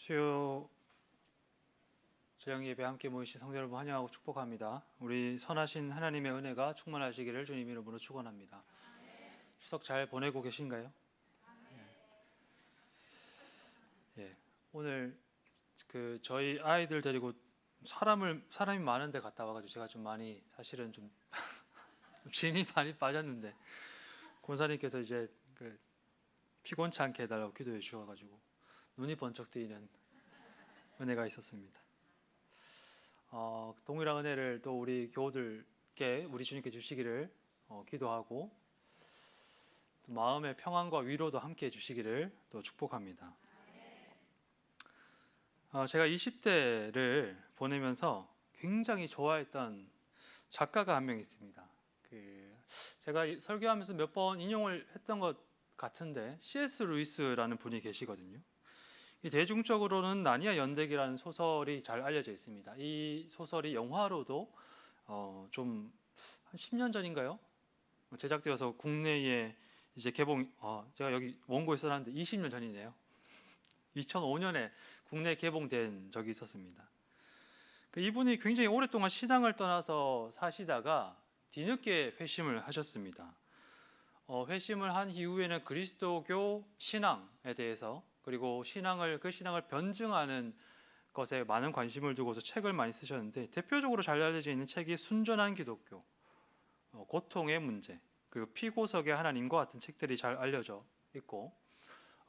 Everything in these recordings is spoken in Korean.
수요 저녁 예배 함께 모이신 성도 여러분 환영하고 축복합니다. 우리 선하신 하나님의 은혜가 충만하시기를 주님 이름으로 축원합니다. 추석 잘 보내고 계신가요? 예. 오늘 저희 아이들 데리고 사람이 많은 데 갔다 와가지고 제가 좀 많이 사실은 좀 진이 많이 빠졌는데 권사님께서 이제 피곤치 않게 해달라고 기도해 주셔가지고 눈이 번쩍 뜨이는 은혜가 있었습니다. 동일한 은혜를 또 우리 교우들께 우리 주님께 주시기를 기도하고 또 마음의 평안과 위로도 함께 해주시기를 또 축복합니다. 제가 20대를 보내면서 굉장히 좋아했던 작가가 한 명 있습니다. 제가 설교하면서 몇 번 인용을 했던 것 같은데 C.S. 루이스라는 분이 계시거든요. 대중적으로는 나니아 연대기라는 소설이 잘 알려져 있습니다. 이 소설이 영화로도 좀 한 10년 전인가요? 제작되어서 국내에 이제 개봉, 제가 여기 원고에 써놨는데 20년 전이네요. 2005년에 국내에 개봉된 적이 있었습니다. 이분이 굉장히 오랫동안 신앙을 떠나서 사시다가 뒤늦게 회심을 하셨습니다. 회심을 한 이후에는 그리스도교 신앙에 대해서 그리고 그 신앙을 변증하는 것에 많은 관심을 두고서 책을 많이 쓰셨는데 대표적으로 잘 알려져 있는 책이 순전한 기독교, 고통의 문제, 그리고 피고석의 하나님과 같은 책들이 잘 알려져 있고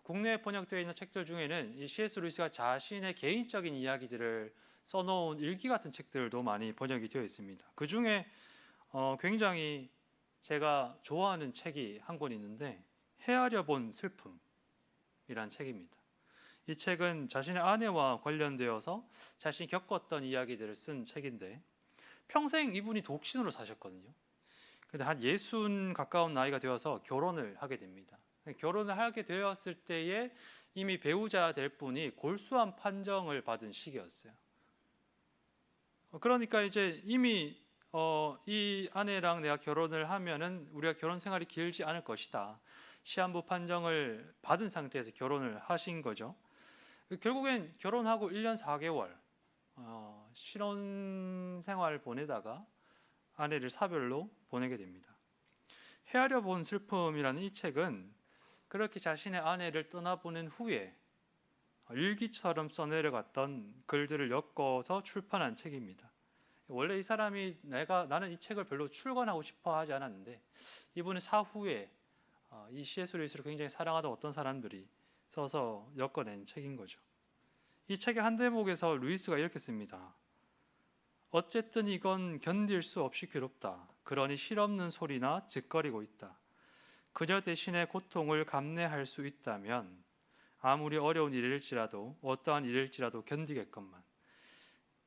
국내에 번역되어 있는 책들 중에는 이 C.S. 루이스가 자신의 개인적인 이야기들을 써놓은 일기 같은 책들도 많이 번역이 되어 있습니다. 그 중에 굉장히 제가 좋아하는 책이 한 권 있는데 헤아려 본 슬픔이란 책입니다. 이 책은 자신의 아내와 관련되어서 자신이 겪었던 이야기들을 쓴 책인데 평생 이분이 독신으로 사셨거든요. 근데 한 60 가까운 나이가 되어서 결혼을 하게 됩니다. 결혼을 하게 되었을 때에 이미 배우자 될 분이 골수암 판정을 받은 시기였어요. 그러니까 이제 이미 이 아내랑 내가 결혼을 하면은 우리가 결혼 생활이 길지 않을 것이다. 시한부 판정을 받은 상태에서 결혼을 하신 거죠. 결국엔 결혼하고 1년 4개월 신혼 생활을 보내다가 아내를 사별로 보내게 됩니다. 헤아려 본 슬픔이라는 이 책은 그렇게 자신의 아내를 떠나보낸 후에 일기처럼 써내려갔던 글들을 엮어서 출판한 책입니다. 원래 이 사람이 나는 이 책을 별로 출간하고 싶어 하지 않았는데 이분은 사후에 이 C.S. 루이스를 굉장히 사랑하던 어떤 사람들이 써서 엮어낸 책인 거죠. 이 책의 한 대목에서 루이스가 이렇게 씁니다. 어쨌든 이건 견딜 수 없이 괴롭다. 그러니 실없는 소리나 짓거리고 있다. 그녀 대신에 고통을 감내할 수 있다면 아무리 어려운 일일지라도 어떠한 일일지라도 견디겠건만.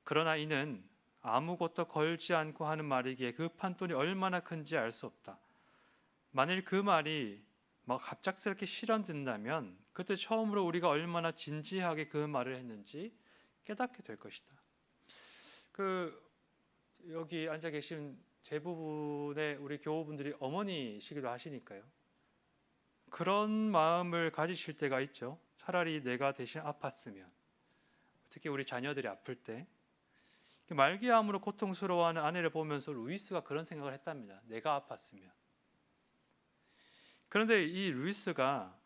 그러나 이는 아무것도 걸지 않고 하는 말이기에 그 판돈이 얼마나 큰지 알 수 없다. 만일 그 말이 막 갑작스럽게 실현된다면 그때 처음으로 우리가 얼마나 진지하게 그 말을 했는지 깨닫게 될 것이다. 여기 앉아 계신 대부분의 우리 교우분들이 어머니시기도 하시니까요. 그런 마음을 가지실 때가 있죠. 차라리 내가 대신 아팠으면, 특히 우리 자녀들이 아플 때 말기암으로 고통스러워하는 아내를 보면서 루이스가 그런 생각을 했답니다. 내가 아팠으면. 그런데 이 루이스가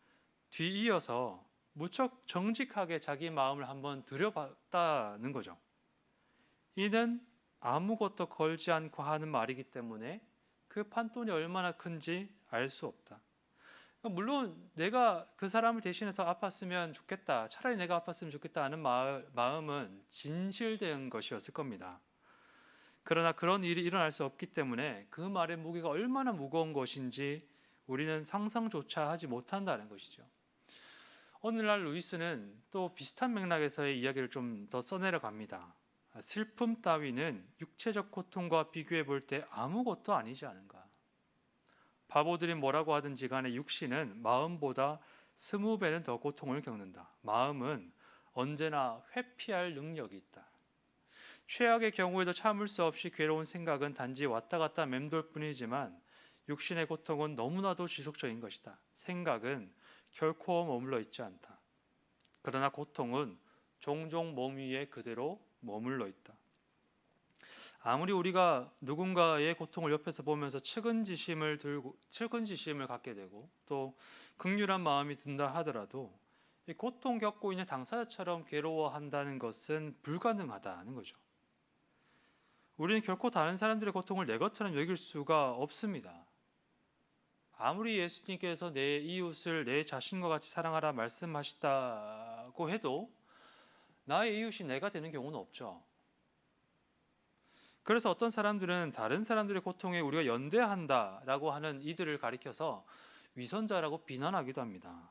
뒤이어서 무척 정직하게 자기 마음을 한번 들여봤다는 거죠. 이는 아무것도 걸지 않고 하는 말이기 때문에 그 판돈이 얼마나 큰지 알 수 없다. 물론 내가 그 사람을 대신해서 아팠으면 좋겠다, 차라리 내가 아팠으면 좋겠다 하는 마음은 진실된 것이었을 겁니다. 그러나 그런 일이 일어날 수 없기 때문에 그 말의 무게가 얼마나 무거운 것인지 우리는 상상조차 하지 못한다는 것이죠. 오늘날 루이스는 또 비슷한 맥락에서의 이야기를 좀 더 써내려 갑니다. 슬픔 따위는 육체적 고통과 비교해 볼 때 아무것도 아니지 않은가. 바보들이 뭐라고 하든지 간에 육신은 마음보다 20배는 더 고통을 겪는다. 마음은 언제나 회피할 능력이 있다. 최악의 경우에도 참을 수 없이 괴로운 생각은 단지 왔다 갔다 맴돌 뿐이지만 육신의 고통은 너무나도 지속적인 것이다. 생각은 결코 머물러 있지 않다. 그러나 고통은 종종 몸 위에 그대로 머물러 있다. 아무리 우리가 누군가의 고통을 옆에서 보면서 측은지심을 갖게 되고 또 긍휼한 마음이 든다 하더라도 이 고통 겪고 있는 당사자처럼 괴로워한다는 것은 불가능하다는 거죠. 우리는 결코 다른 사람들의 고통을 내 것처럼 여길 수가 없습니다. 아무리 예수님께서 내 이웃을 내 자신과 같이 사랑하라 말씀하시다고 해도 나의 이웃이 내가 되는 경우는 없죠. 그래서 어떤 사람들은 다른 사람들의 고통에 우리가 연대한다라고 하는 이들을 가리켜서 위선자라고 비난하기도 합니다.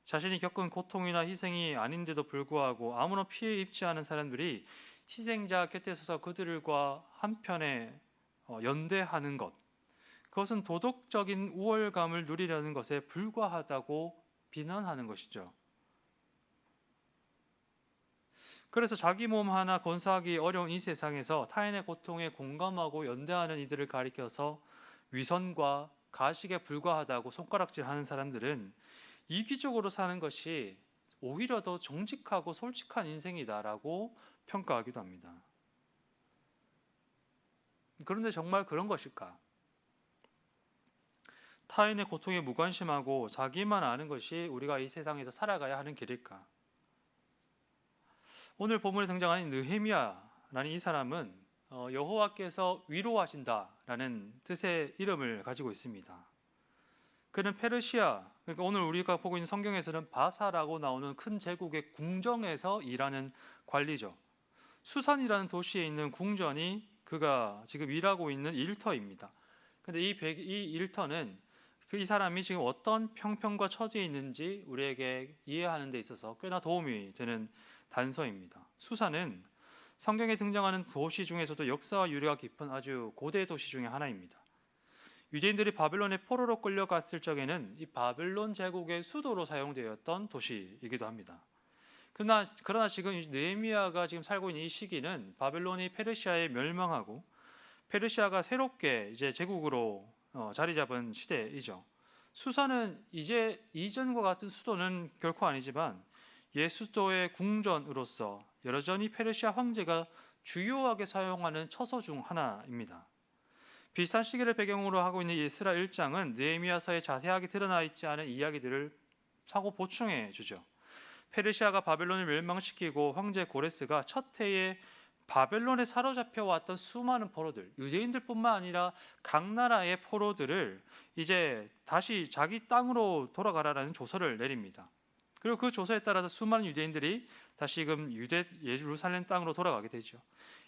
자신이 겪은 고통이나 희생이 아닌데도 불구하고 아무런 피해 입지 않은 사람들이 희생자 곁에 서서 그들과 한편에 연대하는 것, 그것은 도덕적인 우월감을 누리려는 것에 불과하다고 비난하는 것이죠. 그래서 자기 몸 하나 건사하기 어려운 이 세상에서 타인의 고통에 공감하고 연대하는 이들을 가리켜서 위선과 가식에 불과하다고 손가락질하는 사람들은 이기적으로 사는 것이 오히려 더 정직하고 솔직한 인생이다라고 평가하기도 합니다. 그런데 정말 그런 것일까? 타인의 고통에 무관심하고 자기만 아는 것이 우리가 이 세상에서 살아가야 하는 길일까? 오늘 본문에 등장하는 느헤미야라는 이 사람은 여호와께서 위로하신다라는 뜻의 이름을 가지고 있습니다. 그는 페르시아, 그러니까 오늘 우리가 보고 있는 성경에서는 바사라고 나오는 큰 제국의 궁정에서 일하는 관리죠. 수산이라는 도시에 있는 궁전이 그가 지금 일하고 있는 일터입니다. 근데 이 일터는 이 사람이 지금 어떤 형편과 처지에 있는지 우리에게 이해하는 데 있어서 꽤나 도움이 되는 단서입니다. 수산은 성경에 등장하는 도시 중에서도 역사와 유래가 깊은 아주 고대 도시 중에 하나입니다. 유대인들이 바벨론의 포로로 끌려갔을 적에는 이 바벨론 제국의 수도로 사용되었던 도시이기도 합니다. 그러나 지금 느헤미야가 지금 살고 있는 이 시기는 바벨론이 페르시아에 멸망하고 페르시아가 새롭게 이제 제국으로 자리 잡은 시대이죠. 수산은 이제 이전과 같은 수도는 결코 아니지만 옛 수도의 궁전으로서 여전히 페르시아 황제가 주요하게 사용하는 처소 중 하나입니다. 비슷한 시기를 배경으로 하고 있는 에스라 1장은 느헤미야서에 자세하게 드러나 있지 않은 이야기들을 사고 보충해 주죠. 페르시아가 바벨론을 멸망시키고 황제 고레스가 첫 해에 바벨론에 사로잡혀 왔던 수많은 포로들, 유대인들뿐만 아니라 각 나라의 포로들을 이제 다시 자기 땅으로 돌아가라라는 조서를 내립니다. 그리고 그 조서에 따라서 수많은 유대인들이 다시금 예루살렘 땅으로 돌아가게 되죠.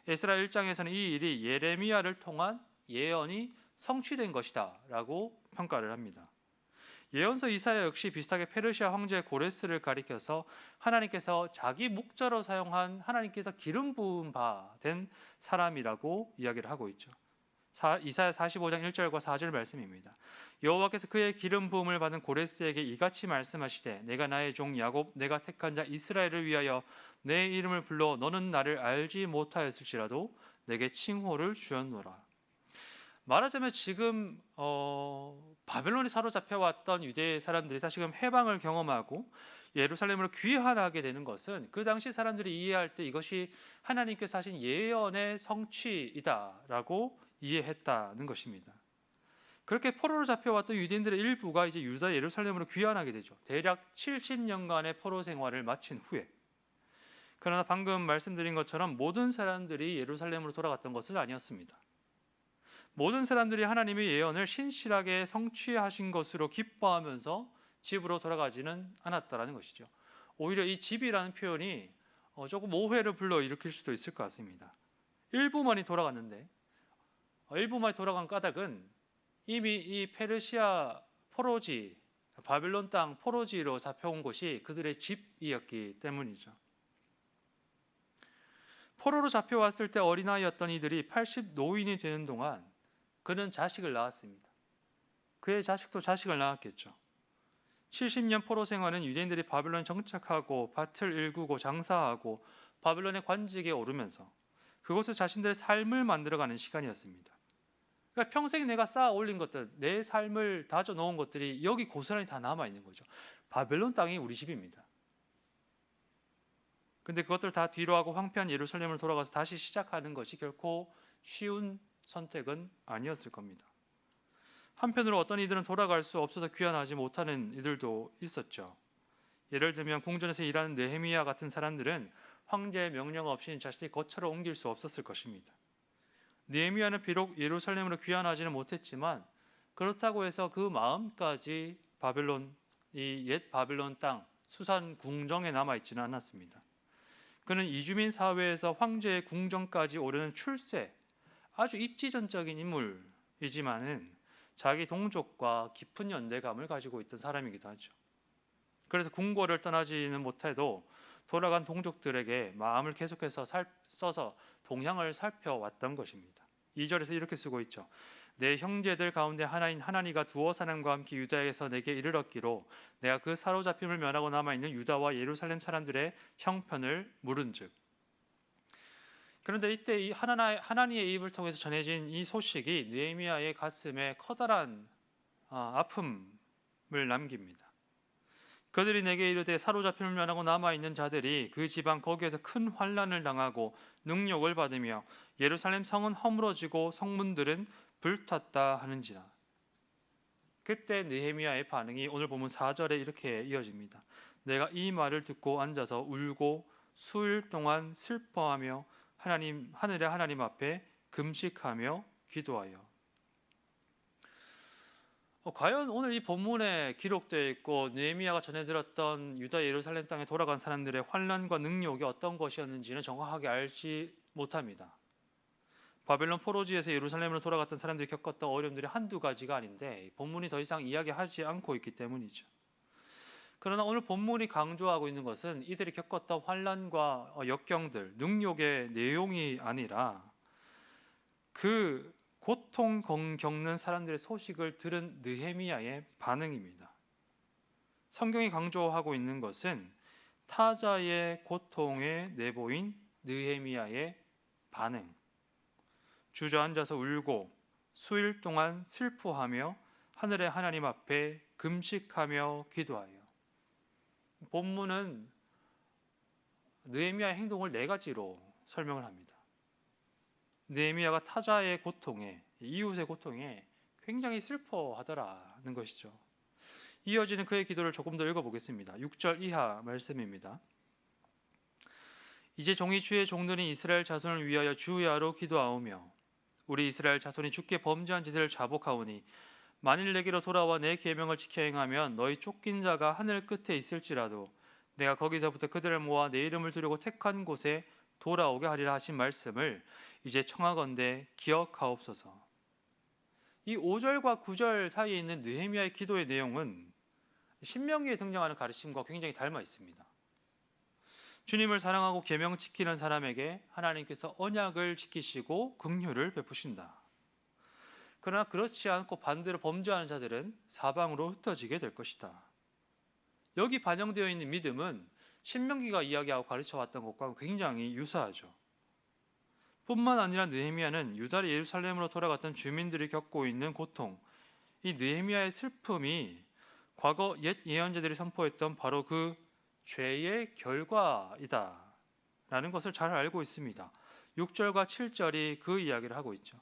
에스라 1장에서는 이 일이 예레미야를 통한 예언이 성취된 것이다라고 평가를 합니다. 예언서 이사야 역시 비슷하게 페르시아 황제 고레스를 가리켜서 하나님께서 자기 목자로 사용한 하나님께서 기름 부은 바 된 사람이라고 이야기를 하고 있죠. 이사야 45장 1절과 4절 말씀입니다. 여호와께서 그의 기름 부음을 받은 고레스에게 이같이 말씀하시되 내가 나의 종 야곱 내가 택한 자 이스라엘을 위하여 내 이름을 불러 너는 나를 알지 못하였을지라도 내게 칭호를 주었노라. 말하자면 지금 바벨론에 사로잡혀 왔던 유대 사람들이 다시금 해방을 경험하고 예루살렘으로 귀환하게 되는 것은 그 당시 사람들이 이해할 때 이것이 하나님께서 하신 예언의 성취이다라고 이해했다는 것입니다. 그렇게 포로로 잡혀왔던 유대인들의 일부가 이제 유다 예루살렘으로 귀환하게 되죠. 대략 70년간의 포로 생활을 마친 후에. 그러나 방금 말씀드린 것처럼 모든 사람들이 예루살렘으로 돌아갔던 것은 아니었습니다. 모든 사람들이 하나님의 예언을 신실하게 성취하신 것으로 기뻐하면서 집으로 돌아가지는 않았다라는 것이죠. 오히려 이 집이라는 표현이 조금 오해를 불러일으킬 수도 있을 것 같습니다. 일부만이 돌아갔는데 일부만이 돌아간 까닭은 이미 이 페르시아 포로지, 바벨론 땅 포로지로 잡혀온 곳이 그들의 집이었기 때문이죠. 포로로 잡혀왔을 때 어린아이였던 이들이 80 노인이 되는 동안 그는 자식을 낳았습니다. 그의 자식도 자식을 낳았겠죠. 70년 포로 생활은 유대인들이 바벨론에 정착하고 밭을 일구고 장사하고 바벨론의 관직에 오르면서 그곳에 자신들의 삶을 만들어가는 시간이었습니다. 그러니까 평생 내가 쌓아 올린 것들, 내 삶을 다져 놓은 것들이 여기 고스란히 다 남아 있는 거죠. 바벨론 땅이 우리 집입니다. 근데 그것들 다 뒤로하고 황폐한 예루살렘으로 돌아가서 다시 시작하는 것이 결코 쉬운 선택은 아니었을 겁니다. 한편으로 어떤 이들은 돌아갈 수 없어서 귀환하지 못하는 이들도 있었죠. 예를 들면 궁전에서 일하는 느헤미야 같은 사람들은 황제의 명령 없이 자신이 거처로 옮길 수 없었을 것입니다. 느헤미야는 비록 예루살렘으로 귀환하지는 못했지만 그렇다고 해서 그 마음까지 바벨론, 이 옛 바벨론 땅 수산 궁정에 남아 있지는 않았습니다. 그는 이주민 사회에서 황제의 궁정까지 오르는 출세, 아주 입지전적인 인물이지만은 자기 동족과 깊은 연대감을 가지고 있던 사람이기도 하죠. 그래서 궁궐을 떠나지는 못해도 돌아간 동족들에게 마음을 계속해서 써서 동향을 살펴왔던 것입니다. 2절에서 이렇게 쓰고 있죠. 내 형제들 가운데 하나인 하나니가 두어 사람과 함께 유다에서 내게 이르렀기로 내가 그 사로잡힘을 면하고 남아있는 유다와 예루살렘 사람들의 형편을 물은즉. 그런데 이때 이 하나님의 입을 통해서 전해진 이 소식이 느헤미야의 가슴에 커다란 아픔을 남깁니다. 그들이 내게 이르되 사로잡힘을 면하고 남아있는 자들이 그 지방 거기에서 큰 환난을 당하고 능욕을 받으며 예루살렘 성은 허물어지고 성문들은 불탔다 하는지라. 그때 느헤미야의 반응이 오늘 보면 4절에 이렇게 이어집니다. 내가 이 말을 듣고 앉아서 울고 수일 동안 슬퍼하며 하늘의 하나님 앞에 금식하며 기도하여. 과연 오늘 이 본문에 기록되어 있고 느헤미야가 전해 들었던 유다 예루살렘 땅에 돌아간 사람들의 환난과 능욕이 어떤 것이었는지는 정확하게 알지 못합니다. 바벨론 포로지에서 예루살렘으로 돌아갔던 사람들이 겪었던 어려움들이 한두 가지가 아닌데 본문이 더 이상 이야기하지 않고 있기 때문이죠. 그러나 오늘 본문이 강조하고 있는 것은 이들이 겪었던 환난과 역경들, 능욕의 내용이 아니라 그 고통 겪는 사람들의 소식을 들은 느헤미야의 반응입니다. 성경이 강조하고 있는 것은 타자의 고통에 내보인 느헤미야의 반응. 주저앉아서 울고 수일 동안 슬퍼하며 하늘의 하나님 앞에 금식하며 기도하여. 본문은 느헤미야의 행동을 4가지로 설명을 합니다. 느헤미야가 타자의 고통에, 이웃의 고통에 굉장히 슬퍼하더라는 것이죠. 이어지는 그의 기도를 조금 더 읽어보겠습니다. 6절 이하 말씀입니다. 이제 종이 주의 종들이 이스라엘 자손을 위하여 주야로 기도하오며 우리 이스라엘 자손이 주께 범죄한 짓을 자복하오니 만일 내게로 돌아와 내 계명을 지켜 행하면 너희 쫓긴 자가 하늘 끝에 있을지라도 내가 거기서부터 그들을 모아 내 이름을 두려고 택한 곳에 돌아오게 하리라 하신 말씀을 이제 청하건대 기억하옵소서. 이 5절과 9절 사이에 있는 느헤미야의 기도의 내용은 신명기에 등장하는 가르침과 굉장히 닮아 있습니다. 주님을 사랑하고 계명 지키는 사람에게 하나님께서 언약을 지키시고 긍휼을 베푸신다. 그러나 그렇지 않고 반대로 범죄하는 자들은 사방으로 흩어지게 될 것이다. 여기 반영되어 있는 믿음은 신명기가 이야기하고 가르쳐왔던 것과 굉장히 유사하죠. 뿐만 아니라 느헤미야는 유다 예루살렘으로 돌아갔던 주민들이 겪고 있는 고통, 이 느헤미야의 슬픔이 과거 옛 예언자들이 선포했던 바로 그 죄의 결과이다 라는 것을 잘 알고 있습니다. 6절과 7절이 그 이야기를 하고 있죠.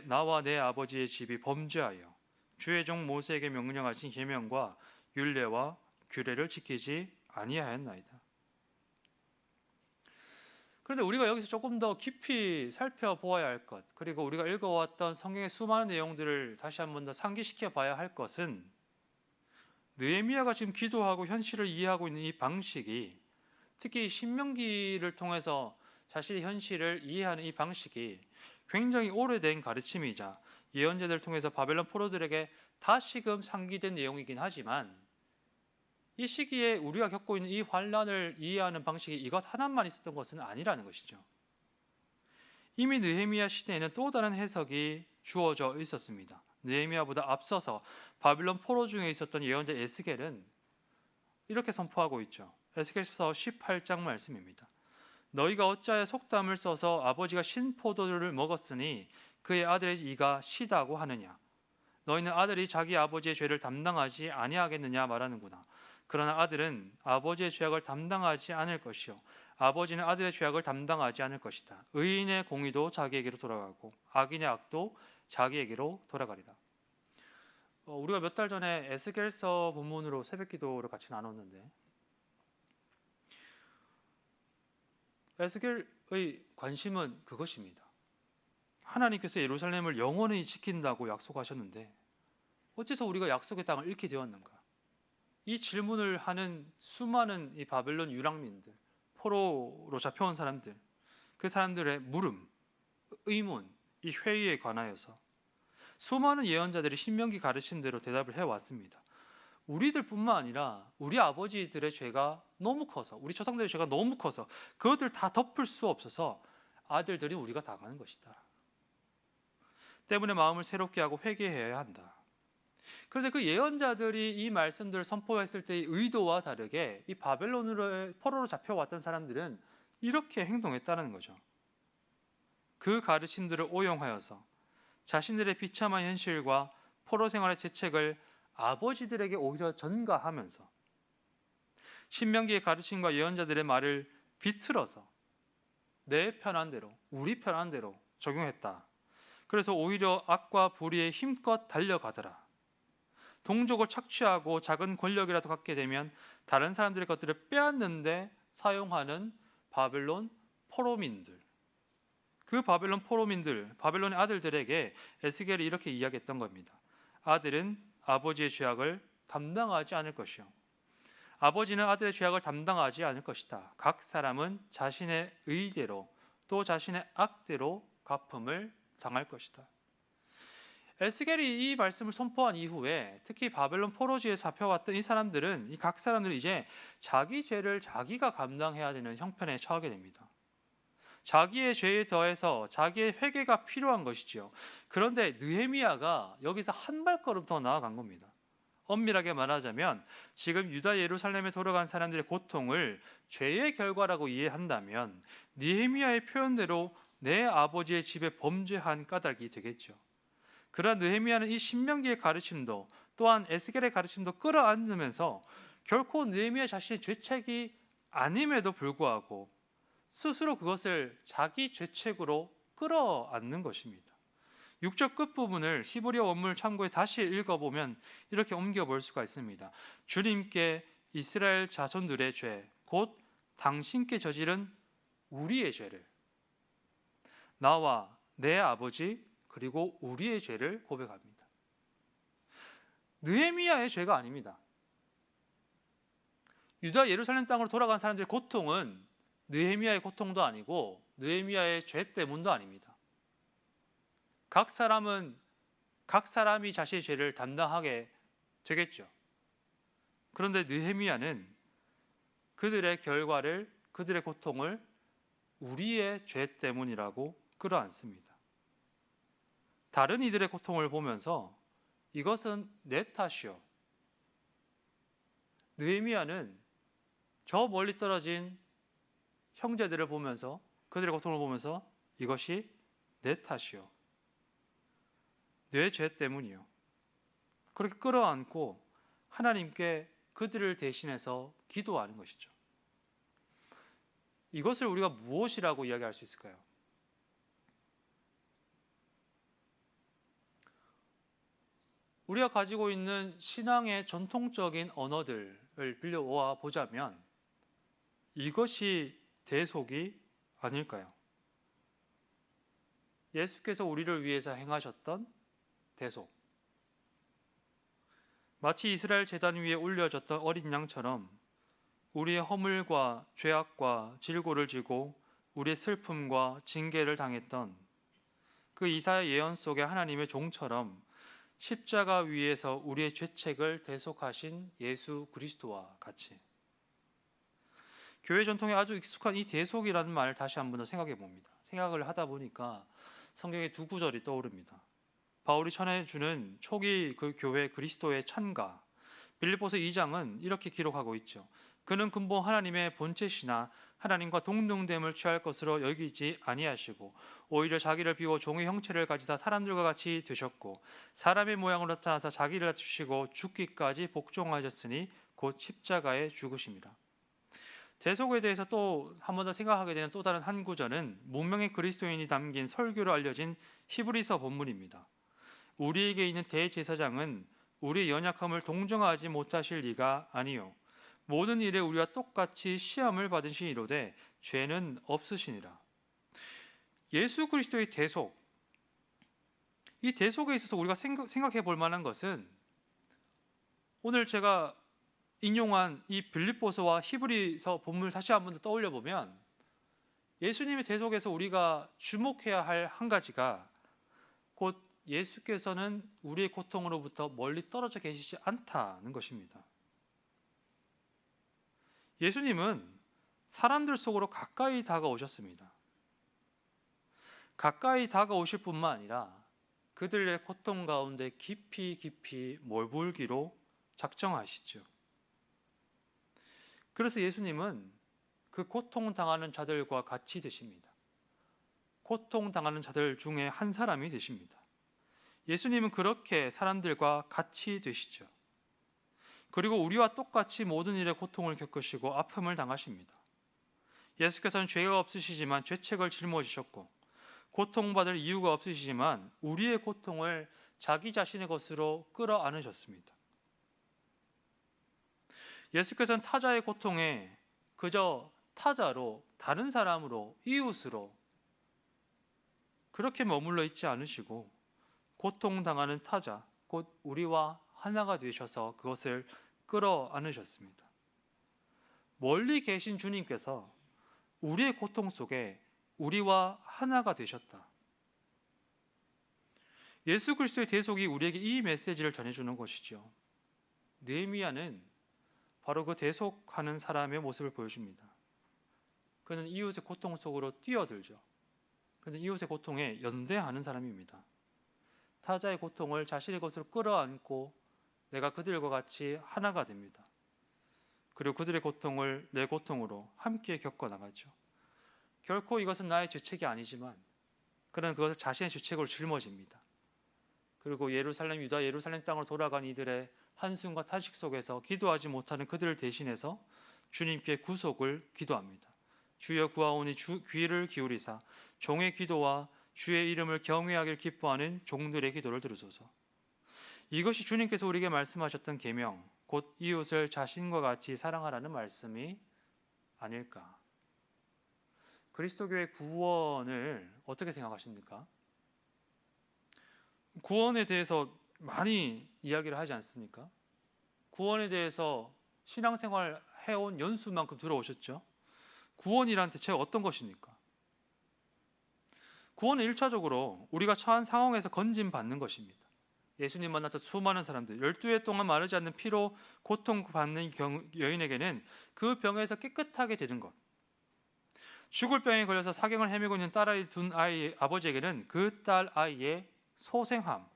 나와 내 아버지의 집이 범죄하여 주의 종 모세에게 명령하신 계명과 율례와 규례를 지키지 아니하였나이다. 그런데 우리가 여기서 조금 더 깊이 살펴보아야 할 것, 그리고 우리가 읽어왔던 성경의 수많은 내용들을 다시 한번 더 상기시켜 봐야 할 것은 느헤미야가 지금 기도하고 현실을 이해하고 있는 이 방식이, 특히 신명기를 통해서 자신의 현실을 이해하는 이 방식이 굉장히 오래된 가르침이자 예언자들을 통해서 바벨론 포로들에게 다시금 상기된 내용이긴 하지만 이 시기에 우리가 겪고 있는 이 환난을 이해하는 방식이 이것 하나만 있었던 것은 아니라는 것이죠. 이미 느헤미야 시대에는 또 다른 해석이 주어져 있었습니다. 느헤미야보다 앞서서 바빌론 포로 중에 있었던 예언자 에스겔은 이렇게 선포하고 있죠. 에스겔서 18장 말씀입니다. 너희가 어찌하여 속담을 써서 아버지가 신포도를 먹었으니 그의 아들의 이가 시다고 하느냐. 너희는 아들이 자기 아버지의 죄를 담당하지 아니하겠느냐 말하는구나. 그러나 아들은 아버지의 죄악을 담당하지 않을 것이요 아버지는 아들의 죄악을 담당하지 않을 것이다. 의인의 공의도 자기에게로 돌아가고 악인의 악도 자기에게로 돌아가리라. 우리가 몇 달 전에 에스겔서 본문으로 새벽기도를 같이 나눴는데 에스겔의 관심은 그것입니다. 하나님께서 예루살렘을 영원히 지킨다고 약속하셨는데 어째서 우리가 약속의 땅을 잃게 되었는가? 이 질문을 하는 수많은 이 바벨론 유랑민들, 포로로 잡혀온 사람들, 그 사람들의 물음, 의문, 이 회의에 관하여서 수많은 예언자들이 신명기 가르침대로 대답을 해왔습니다. 우리들뿐만 아니라 우리 아버지들의 죄가 너무 커서, 우리 조상들의 죄가 너무 커서 그것들 다 덮을 수 없어서 아들들이 우리가 당하는 것이다. 때문에 마음을 새롭게 하고 회개해야 한다. 그런데 그 예언자들이 이 말씀들을 선포했을 때의 의도와 다르게 이 바벨론으로 포로로 잡혀왔던 사람들은 이렇게 행동했다는 거죠. 그 가르침들을 오용하여서 자신들의 비참한 현실과 포로 생활의 죄책을 아버지들에게 오히려 전가하면서 신명기의 가르침과 예언자들의 말을 비틀어서 내 편한 대로, 우리 편한 대로 적용했다. 그래서 오히려 악과 불의에 힘껏 달려가더라. 동족을 착취하고 작은 권력이라도 갖게 되면 다른 사람들의 것들을 빼앗는데 사용하는 바벨론 포로민들, 그 바벨론 포로민들, 바벨론의 아들들에게 에스겔이 이렇게 이야기했던 겁니다. 아들은 아버지의 죄악을 담당하지 않을 것이요 아버지는 아들의 죄악을 담당하지 않을 것이다. 각 사람은 자신의 의대로 또 자신의 악대로 갚음을 당할 것이다. 에스겔이 이 말씀을 선포한 이후에 특히 바벨론 포로지에 잡혀왔던 이 사람들은, 이 각 사람들은 이제 자기 죄를 자기가 감당해야 되는 형편에 처하게 됩니다. 자기의 죄에 더해서 자기의 회개가 필요한 것이지요. 그런데 느헤미야가 여기서 한 발걸음 더 나아간 겁니다. 엄밀하게 말하자면 지금 유다 예루살렘에 돌아간 사람들의 고통을 죄의 결과라고 이해한다면 느헤미야의 표현대로 내 아버지의 집에 범죄한 까닭이 되겠죠. 그러나 느헤미야는 이 신명기의 가르침도 또한 에스겔의 가르침도 끌어안으면서 결코 느헤미야 자신의 죄책이 아님에도 불구하고 스스로 그것을 자기 죄책으로 끌어안는 것입니다. 6절 끝부분을 히브리어 원문을 참고해 다시 읽어보면 이렇게 옮겨볼 수가 있습니다. 주님께 이스라엘 자손들의 죄, 곧 당신께 저지른 우리의 죄를 나와 내 아버지 그리고 우리의 죄를 고백합니다. 느헤미야의 죄가 아닙니다. 유다 예루살렘 땅으로 돌아간 사람들의 고통은 느헤미야의 고통도 아니고 느헤미야의 죄 때문도 아닙니다. 각 사람이 자신의 죄를 담당하게 되겠죠. 그런데 느헤미야는 그들의 결과를, 그들의 고통을 우리의 죄 때문이라고 끌어안습니다. 다른 이들의 고통을 보면서 이것은 내 탓이요. 느헤미야는 저 멀리 떨어진 형제들을 보면서, 그들의 고통을 보면서 이것이 내 탓이요, 내 죄 때문이요, 그렇게 끌어안고 하나님께 그들을 대신해서 기도하는 것이죠. 이것을 우리가 무엇이라고 이야기할 수 있을까요? 우리가 가지고 있는 신앙의 전통적인 언어들을 빌려와 보자면 이것이 대속이 아닐까요? 예수께서 우리를 위해서 행하셨던 대속, 마치 이스라엘 제단 위에 올려졌던 어린 양처럼 우리의 허물과 죄악과 질고를 지고 우리의 슬픔과 징계를 당했던 그 이사야 예언 속에 하나님의 종처럼 십자가 위에서 우리의 죄책을 대속하신 예수 그리스도와 같이 교회 전통에 아주 익숙한 이 대속이라는 말을 다시 한번 더 생각해 봅니다. 생각을 하다 보니까 성경에 두 구절이 떠오릅니다. 바울이 전해주는 초기 그 교회 그리스도의 찬가, 빌립보서 2장은 이렇게 기록하고 있죠. 그는 근본 하나님의 본체시나 하나님과 동등됨을 취할 것으로 여기지 아니하시고 오히려 자기를 비워 종의 형체를 가지사 사람들과 같이 되셨고 사람의 모양으로 나타나사 자기를 낮추시고 죽기까지 복종하셨으니 곧 십자가의 죽으심이라. 대속에 대해서 또 한 번 더 생각하게 되는 또 다른 한 구절은 문명의 그리스도인이 담긴 설교로 알려진 히브리서 본문입니다. 우리에게 있는 대제사장은 우리의 연약함을 동정하지 못하실 리가 아니요 모든 일에 우리와 똑같이 시험을 받으시니로되 죄는 없으시니라. 예수 그리스도의 대속, 이 대속에 있어서 우리가 생각해 볼 만한 것은 오늘 제가 인용한 이 빌립보서와 히브리서 본문을 다시 한번 더 떠올려 보면 예수님의 대속에서 우리가 주목해야 할 한 가지가 곧 예수께서는 우리의 고통으로부터 멀리 떨어져 계시지 않다는 것입니다. 예수님은 사람들 속으로 가까이 다가오셨습니다. 가까이 다가오실 뿐만 아니라 그들의 고통 가운데 깊이 몰불기로 작정하시죠. 그래서 예수님은 그 고통당하는 자들과 같이 되십니다. 고통당하는 자들 중에 한 사람이 되십니다. 예수님은 그렇게 사람들과 같이 되시죠. 그리고 우리와 똑같이 모든 일에 고통을 겪으시고 아픔을 당하십니다. 예수께서는 죄가 없으시지만 죄책을 짊어지셨고 고통받을 이유가 없으시지만 우리의 고통을 자기 자신의 것으로 끌어안으셨습니다. 예수께서는 타자의 고통에 그저 타자로, 다른 사람으로, 이웃으로 그렇게 머물러 있지 않으시고 고통당하는 타자, 곧 우리와 하나가 되셔서 그것을 끌어안으셨습니다. 멀리 계신 주님께서 우리의 고통 속에 우리와 하나가 되셨다. 예수 그리스도의 대속이 우리에게 이 메시지를 전해주는 것이죠. 느헤미야는 바로 그 대속하는 사람의 모습을 보여줍니다. 그는 이웃의 고통 속으로 뛰어들죠. 그는 이웃의 고통에 연대하는 사람입니다. 타자의 고통을 자신의 것으로 끌어안고 내가 그들과 같이 하나가 됩니다. 그리고 그들의 고통을 내 고통으로 함께 겪어나가죠. 결코 이것은 나의 죄책이 아니지만 그는 그것을 자신의 죄책으로 짊어집니다. 그리고 유다 예루살렘 땅으로 돌아간 이들의 한숨과 탄식 속에서 기도하지 못하는 그들을 대신해서 주님께 구속을 기도합니다. 주여 구하오니 귀를 기울이사 종의 기도와 주의 이름을 경외하길 기뻐하는 종들의 기도를 들으소서. 이것이 주님께서 우리에게 말씀하셨던 계명, 곧 이웃을 자신과 같이 사랑하라는 말씀이 아닐까. 그리스도교의 구원을 어떻게 생각하십니까? 구원에 대해서 많이 이야기를 하지 않습니까? 구원에 대해서 신앙생활 해온 연수만큼 들어오셨죠? 구원이란 대체 어떤 것입니까? 구원은 1차적으로 우리가 처한 상황에서 건짐받는 것입니다. 예수님 만났던 수많은 사람들, 12해 동안 마르지 않는 피로 고통받는 여인에게는 그 병에서 깨끗하게 되는 것, 죽을 병에 걸려서 사경을 헤매고 있는 딸아이 둔 아이 아버지에게는 그 딸 아이의 소생함,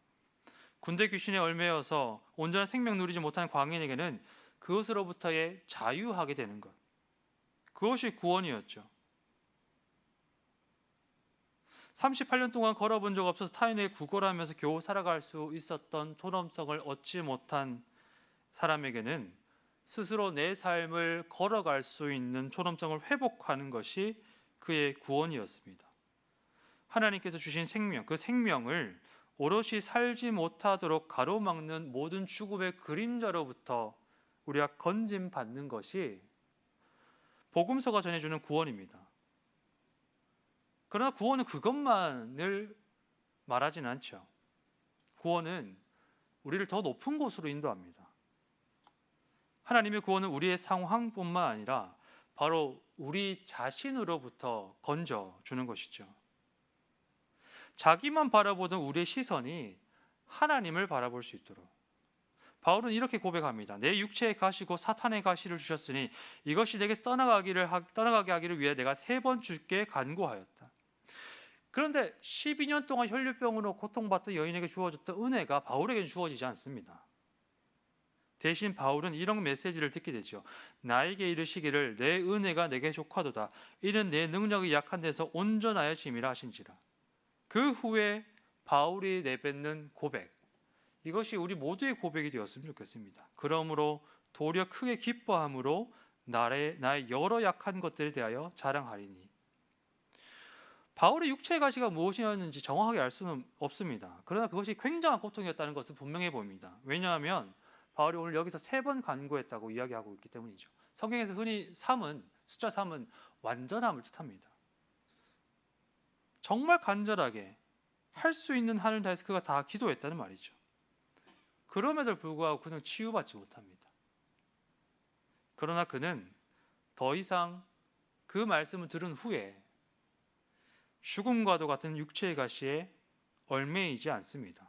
군대 귀신에 얽매여서 온전한 생명 누리지 못하는 광인에게는 그것으로부터의 자유하게 되는 것, 그것이 구원이었죠. 38년 동안 걸어본 적 없어서 타인에게 구걸하면서 겨우 살아갈 수 있었던 존엄성을 얻지 못한 사람에게는 스스로 내 삶을 걸어갈 수 있는 존엄성을 회복하는 것이 그의 구원이었습니다. 하나님께서 주신 생명, 그 생명을 오롯이 살지 못하도록 가로막는 모든 죽음의 그림자로부터 우리가 건짐받는 것이 복음서가 전해주는 구원입니다. 그러나 구원은 그것만을 말하지는 않죠. 구원은 우리를 더 높은 곳으로 인도합니다. 하나님의 구원은 우리의 상황뿐만 아니라 바로 우리 자신으로부터 건져주는 것이죠. 자기만 바라보던 우리의 시선이 하나님을 바라볼 수 있도록. 바울은 이렇게 고백합니다. 내 육체의 가시고 사탄의 가시를 주셨으니 이것이 내게서 떠나가게 하기를 위해 내가 3번 주께 간구하였다. 그런데 12년 동안 혈류병으로 고통받던 여인에게 주어졌던 은혜가 바울에게는 주어지지 않습니다. 대신 바울은 이런 메시지를 듣게 되죠. 나에게 이르시기를 내 은혜가 내게 족하도다. 이는 내 능력이 약한 데서 온전하여짐이라 하신지라. 그 후에 바울이 내뱉는 고백, 이것이 우리 모두의 고백이 되었으면 좋겠습니다. 그러므로 도리어 크게 기뻐함으로 나의 여러 약한 것들에 대하여 자랑하리니. 바울의 육체의 가시가 무엇이었는지 정확하게 알 수는 없습니다. 그러나 그것이 굉장한 고통이었다는 것은 분명해 보입니다. 왜냐하면 바울이 오늘 여기서 3번 간구했다고 이야기하고 있기 때문이죠. 성경에서 흔히 숫자 3은 완전함을 뜻합니다. 정말 간절하게 할 수 있는 한을 다해서 그가 다 기도했다는 말이죠. 그럼에도 불구하고 그는 치유받지 못합니다. 그러나 그는 더 이상 그 말씀을 들은 후에 죽음과도 같은 육체의 가시에 얽매이지 않습니다.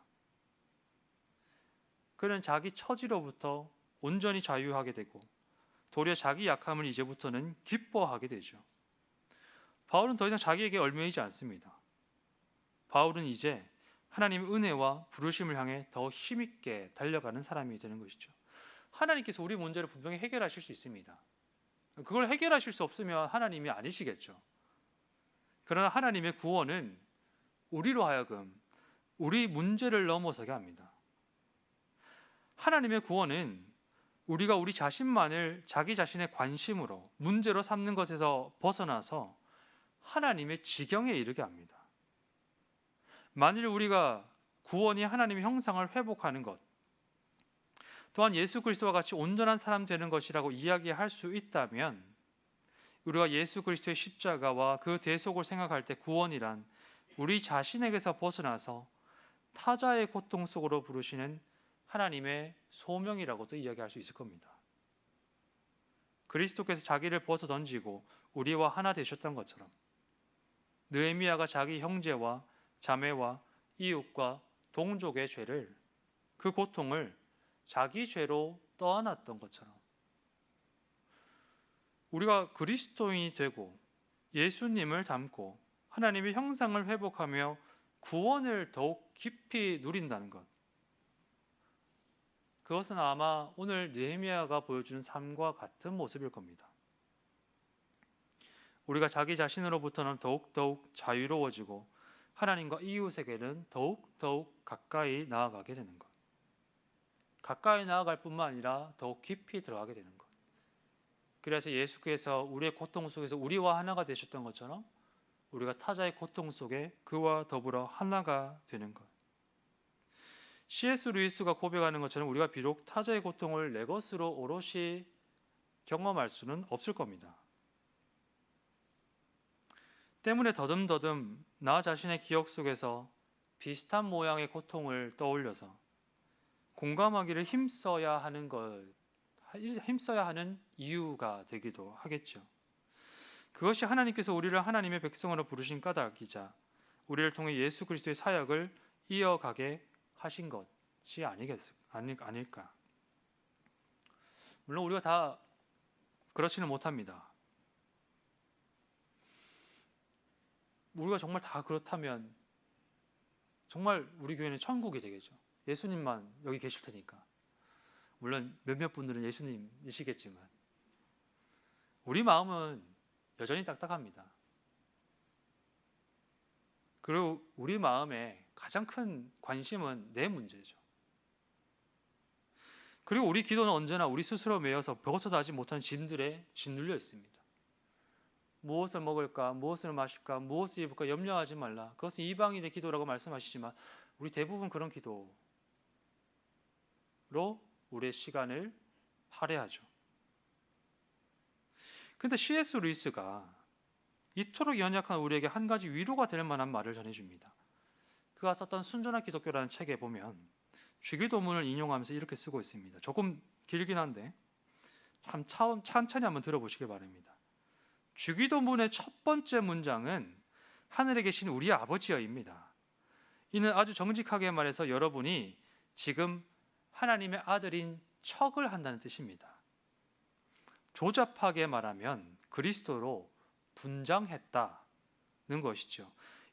그는 자기 처지로부터 온전히 자유하게 되고 도리어 자기 약함을 이제부터는 기뻐하게 되죠. 바울은 더 이상 자기에게 얽매이지 않습니다. 바울은 이제 하나님의 은혜와 부르심을 향해 더 힘있게 달려가는 사람이 되는 것이죠. 하나님께서 우리 문제를 분명히 해결하실 수 있습니다. 그걸 해결하실 수 없으면 하나님이 아니시겠죠. 그러나 하나님의 구원은 우리로 하여금 우리 문제를 넘어서게 합니다. 하나님의 구원은 우리가 우리 자신만을 자기 자신의 관심으로 문제로 삼는 것에서 벗어나서 하나님의 지경에 이르게 합니다. 만일 우리가 구원이 하나님의 형상을 회복하는 것, 또한 예수 그리스도와 같이 온전한 사람 되는 것이라고 이야기할 수 있다면, 우리가 예수 그리스도의 십자가와 그 대속을 생각할 때 구원이란 우리 자신에게서 벗어나서 타자의 고통 속으로 부르시는 하나님의 소명이라고도 이야기할 수 있을 겁니다. 그리스도께서 자기를 벗어 던지고 우리와 하나 되셨던 것처럼 느헤미야가 자기 형제와 자매와 이웃과 동족의 죄를, 그 고통을 자기 죄로 떠안았던 것처럼 우리가 그리스도인이 되고 예수님을 닮고 하나님의 형상을 회복하며 구원을 더욱 깊이 누린다는 것, 그것은 아마 오늘 느헤미야가 보여주는 삶과 같은 모습일 겁니다. 우리가 자기 자신으로부터는 더욱 자유로워지고 하나님과 이웃에게는 더욱 가까이 나아가게 되는 것, 가까이 나아갈 뿐만 아니라 더욱 깊이 들어가게 되는 것. 그래서 예수께서 우리의 고통 속에서 우리와 하나가 되셨던 것처럼 우리가 타자의 고통 속에 그와 더불어 하나가 되는 것. C.S. 루이스가 고백하는 것처럼 우리가 비록 타자의 고통을 내 것으로 오롯이 경험할 수는 없을 겁니다. 때문에 더듬더듬 나 자신의 기억 속에서 비슷한 모양의 고통을 떠올려서 공감하기를 힘써야 하는 이유가 되기도 하겠죠. 그것이 하나님께서 우리를 하나님의 백성으로 부르신 까닭이자 우리를 통해 예수 그리스도의 사역을 이어가게 하신 것이 아닐까. 물론 우리가 다 그렇지는 못합니다. 우리가 정말 다 그렇다면 정말 우리 교회는 천국이 되겠죠. 예수님만 여기 계실 테니까. 물론 몇몇 분들은 예수님이시겠지만 우리 마음은 여전히 딱딱합니다. 그리고 우리 마음의 가장 큰 관심은 내 문제죠. 그리고 우리 기도는 언제나 우리 스스로 매여서 벗어나지 못한 짐들에 짓눌려 있습니다. 무엇을 먹을까, 무엇을 마실까, 무엇을 입을까 염려하지 말라. 그것은 이방인의 기도라고 말씀하시지만 우리 대부분 그런 기도로 우리의 시간을 할애하죠. 그런데 C.S. 루이스가 이토록 연약한 우리에게 한 가지 위로가 될 만한 말을 전해줍니다. 그가 썼던 순전한 기독교라는 책에 보면 주기도문을 인용하면서 이렇게 쓰고 있습니다. 조금 길긴 한데 참 천천히 한번 들어보시길 바랍니다. 주기도문의 첫 번째 문장은 하늘에 계신 우리 아버지여입니다. 이는 아주 정직하게 말해서 여러분이 지금 하나님의 아들인 척을 한다는 뜻입니다. 조잡하게 말하면 그리스도로 분장했다는 것이죠.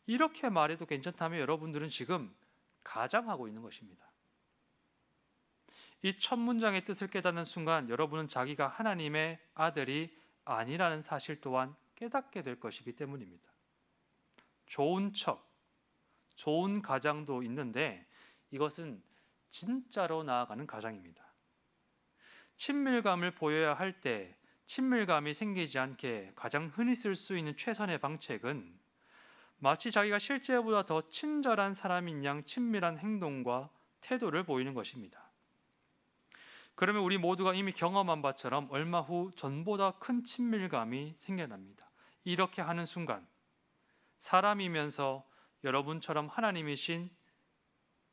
이렇게 말해도 괜찮다면 여러분들은 지금 가장하고 있는 것입니다. 이 첫 문장의 뜻을 깨닫는 순간 여러분은 자기가 하나님의 아들이 아니라는 사실 또한 깨닫게 될 것이기 때문입니다. 좋은 척, 좋은 가장도 있는데 이것은 진짜로 나아가는 가장입니다. 친밀감을 보여야 할 때 친밀감이 생기지 않게 가장 흔히 쓸 수 있는 최선의 방책은 마치 자기가 실제보다 더 친절한 사람인 양 친밀한 행동과 태도를 보이는 것입니다. 그러면 우리 모두가 이미 경험한 바처럼 얼마 후 전보다 큰 친밀감이 생겨납니다. 이렇게 하는 순간 사람이면서 여러분처럼 하나님이신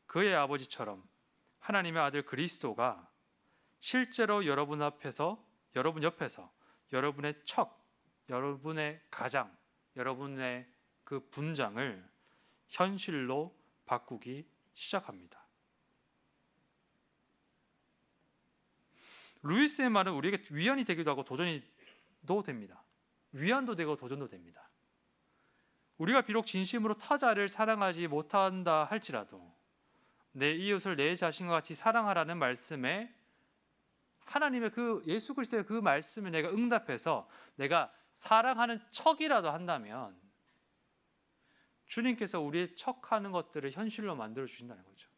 그의 아버지처럼 하나님의 아들 그리스도가 실제로 여러분 앞에서, 여러분 옆에서 여러분의 척, 여러분의 가장, 여러분의 그 분장을 현실로 바꾸기 시작합니다. 루이스의 말은 우리에게 위안이 되기도 하고 도전도 됩니다. 위안도 되고 도전도 됩니다. 우리가 비록 진심으로 타자를 사랑하지 못한다 할지라도 내 이웃을 내 자신과 같이 사랑하라는 말씀에 하나님의 그 예수 그리스도의 그 말씀에 내가 응답해서 내가 사랑하는 척이라도 한다면 주님께서 우리의 척하는 것들을 현실로 만들어 주신다는 거죠.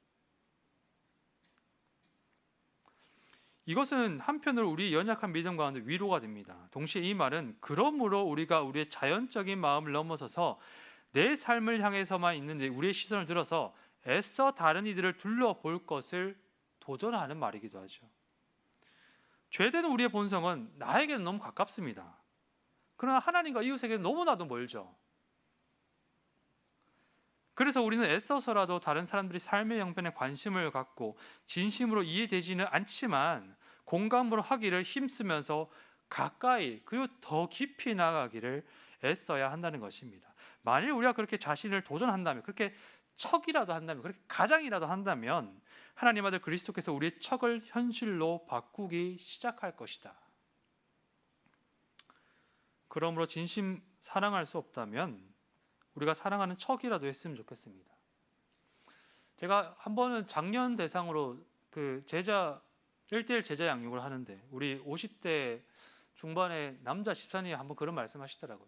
이것은 한편으로 우리 연약한 믿음 가운데 위로가 됩니다. 동시에 이 말은 그러므로 우리가 우리의 자연적인 마음을 넘어서서 내 삶을 향해서만 있는데 우리의 시선을 들어서 애써 다른 이들을 둘러볼 것을 도전하는 말이기도 하죠. 죄되는 우리의 본성은 나에게는 너무 가깝습니다. 그러나 하나님과 이웃에게는 너무나도 멀죠. 그래서 우리는 애써서라도 다른 사람들이 삶의 형편에 관심을 갖고 진심으로 이해되지는 않지만 공감으로 하기를 힘쓰면서 가까이 그리고 더 깊이 나가기를 애써야 한다는 것입니다. 만일 우리가 그렇게 자신을 도전한다면, 그렇게 척이라도 한다면, 그렇게 가장이라도 한다면 하나님 아들 그리스도께서 우리의 척을 현실로 바꾸기 시작할 것이다. 그러므로 진심 사랑할 수 없다면 우리가 사랑하는 척이라도 했으면 좋겠습니다. 제가 한 번은 작년 대상으로 그 제자 1대1 제자 양육을 하는데 우리 50대 중반의 남자 집사님이 한번 그런 말씀하시더라고요.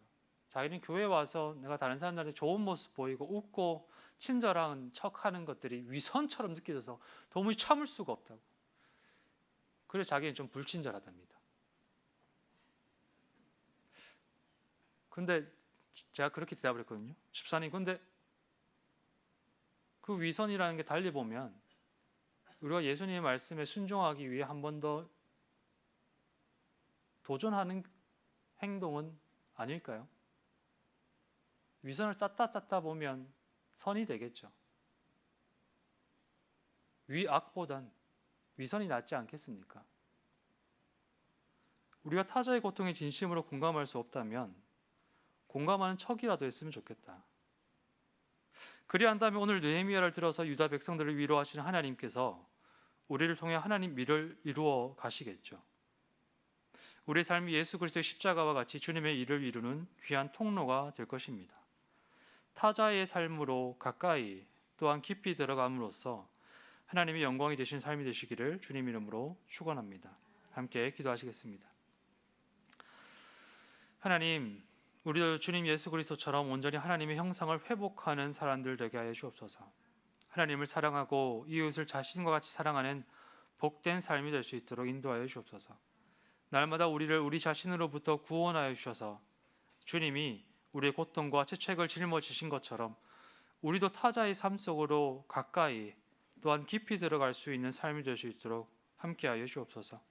자기는 교회 와서 내가 다른 사람들한테 좋은 모습 보이고 웃고 친절한 척하는 것들이 위선처럼 느껴져서 도무지 참을 수가 없다고. 그래서 자기는 좀 불친절하답니다. 근데 제가 그렇게 대답을 했거든요. 집사님, 근데 그 위선이라는 게 달리 보면 우리가 예수님의 말씀에 순종하기 위해 한 번 더 도전하는 행동은 아닐까요? 위선을 쌓다 보면 선이 되겠죠. 위악보단 위선이 낫지 않겠습니까? 우리가 타자의 고통에 진심으로 공감할 수 없다면 공감하는 척이라도 했으면 좋겠다. 그리한다면 오늘 느헤미야를 들어서 유다 백성들을 위로하시는 하나님께서 우리를 통해 하나님 일을 이루어 가시겠죠. 우리의 삶이 예수 그리스도의 십자가와 같이 주님의 일을 이루는 귀한 통로가 될 것입니다. 타자의 삶으로 가까이 또한 깊이 들어감으로써 하나님의 영광이 되신 삶이 되시기를 주님 이름으로 축원합니다. 함께 기도하시겠습니다. 하나님, 우리도 주님 예수 그리스도처럼 온전히 하나님의 형상을 회복하는 사람들 되게 하여 주옵소서. 하나님을 사랑하고 이웃을 자신과 같이 사랑하는 복된 삶이 될 수 있도록 인도하여 주옵소서. 날마다 우리를 우리 자신으로부터 구원하여 주셔서 주님이 우리의 고통과 채찍을 짊어지신 것처럼 우리도 타자의 삶 속으로 가까이 또한 깊이 들어갈 수 있는 삶이 될 수 있도록 함께하여 주옵소서.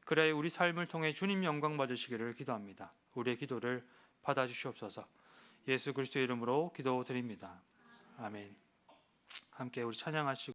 그래야 우리 삶을 통해 주님 영광 받으시기를 기도합니다. 우리의 기도를 받아주시옵소서. 예수 그리스도의 이름으로 기도드립니다. 아멘. 함께 우리 찬양하시고